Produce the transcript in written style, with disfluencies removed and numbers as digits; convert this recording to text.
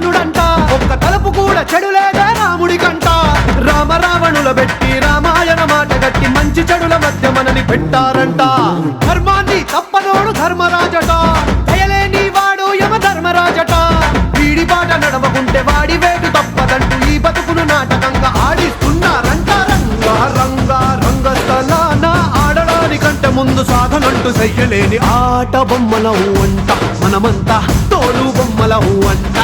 రావణుడంట ఒక్క తలుపు కూడా చెడు లేదే రాముడి కంట రామ రావణుల పెట్టి రామాయణ మాట గట్టి మంచి చెడుల మధ్య మనని పెట్టారంట ధర్మాన్ని తప్పనోడు ధర్మరాజట దయలేని వాడు యమ ధర్మరాజట వీడి బాట నడవకుంటే వాడి వేటు తప్పదంటూ ఈ బతుకును నాటకంగా ఆడిస్తున్నారంట రంగా రంగా రంగస్థలాన ఆడడానికంటే ముందు సాధనంటూ చెయ్యలేని ఆట బొమ్మలవు అంట మనమంతా తోలు బొమ్మలవు అంట